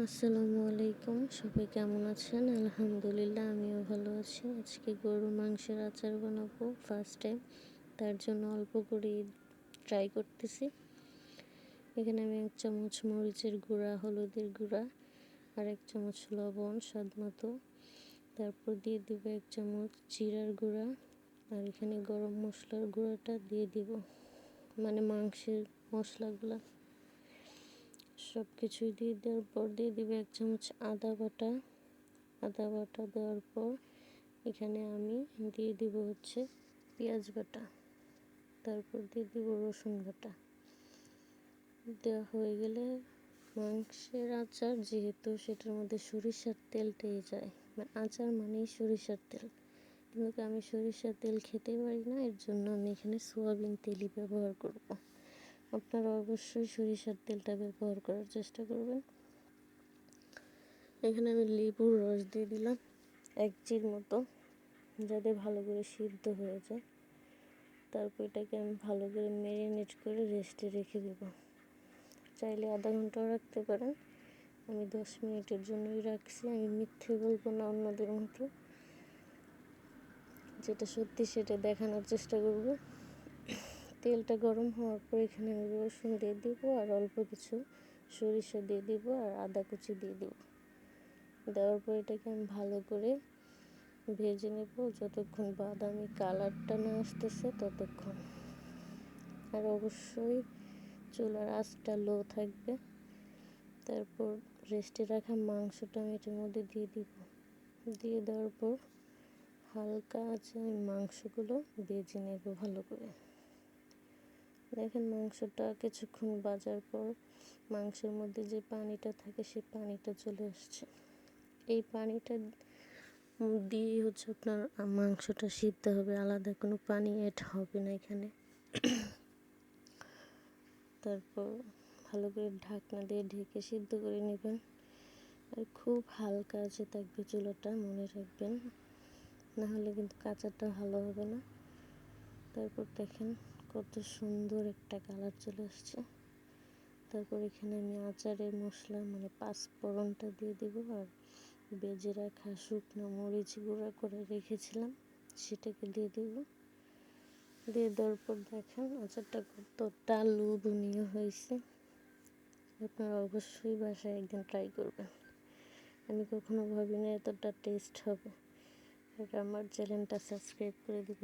আসসালামু আলাইকুম, সবাই কেমন আছেন? আলহামদুলিল্লাহ, আমিও ভালো আছি। আজকে গরুর মাংসের আচার বানাবো ফার্স্ট টাইম। তার জন্য অল্প করে ট্রাই করতেছি। এখানে আমি 1 চামচ মরিচের গুঁড়া, হলুদের গুঁড়া আর 1 চামচ লবণ স্বাদ মতো, তারপর দিয়ে দিব 1 চামচ জিরার গুঁড়া, আর এখানে গরম মশলার গুঁড়াটা দিয়ে দিব, মানে মাংসের মশলাগুলা সব কিছুই দিয়ে দেওয়ার পর দিয়ে দিব 1 চামচ আদা বাটা দেওয়ার পর এখানে আমি দিয়ে দিব পেঁয়াজ বাটা, তারপর দিয়ে দিব রসুন বাটা। দেওয়া হয়ে গেলে মাংসের আচার যেহেতু সেটার মধ্যে সরিষার তেলটাই যায়, আচার মানেই সরিষার তেল, কিন্তু আমি সরিষার তেল খেতে পারি না, এর জন্য আমি এখানে সয়াবিন তেলই ব্যবহার করব। আপনারা অবশ্যই সরিষার তেলটা ব্যবহার করার চেষ্টা করবেন। এখানে আমি লেবুর রস দিয়ে দিলাম 1 চির মতো, যাতে ভালো করে সিদ্ধ হয়ে যায়। তারপর এটাকে আমি ভালো করে ম্যারিনেট করে রেস্টে রেখে দেব। চাইলে আধা ঘন্টাও রাখতে পারেন, আমি 10 মিনিটের জন্যই রাখছি। আমি মিথ্যে বলবো না অন্যদের মতো, যেটা সত্যি সেটা দেখানোর চেষ্টা করব। তেলটা গরম হওয়ার পর এখানে আমি রসুন দিয়ে দিব আর অল্প কিছু সরিষা দিয়ে দিব আর আদা কুচি দিয়ে দিব। দেওয়ার পর এটাকে আমি ভালো করে ভেজে নেব যতক্ষণ বাদামি কালারটা না আসতেছে ততক্ষণ। আর অবশ্যই চুলার আঁচটা লো থাকবে। তারপর রেস্টে রাখা মাংসটা আমি এটার মধ্যে দিয়ে দিব। দিয়ে দেওয়ার পর হালকা আঁচে আমি মাংসগুলো ভেজে নেব ভালো করে। দেখেন মাংসটা কিছুক্ষণ ভাজার পর মাংসের মধ্যে যে পানিটা থাকে সেই পানিটা চলে আসছে। এই পানিটা দিয়ে আপনার মাংসটা সিদ্ধ হবে, আলাদা কোনো পানি অ্যাড হবে না এখানে। তারপর ভালো করে ঢাকনা দিয়ে ঢেকে সিদ্ধ করে নেবেন। আর খুব হালকা আছে থাকবে চুলাটা, মনে রাখবেন, না হলে কিন্তু কাঁচাটা ভালো হবে না। তারপর দেখেন কত সুন্দর একটা কালার চলে আসছে। তারপর এখানে আমি আচারের মশলা মানে 5 ফোড়নটা দিয়ে দিব, আর ভেজে রাখা শুকনো মরিচ গুঁড়া করে রেখেছিলাম সেটাকে দিয়ে দেব। দিয়ে দেওয়ার পর দেখেন আচারটা কতটা লোভনীয় হয়েছে। আপনারা অবশ্যই বাসায় একদিন ট্রাই করবেন। আমি কখনো ভাবিনি এতটা টেস্ট হবে। আর আমার চ্যানেলটা সাবস্ক্রাইব করে দিবেন।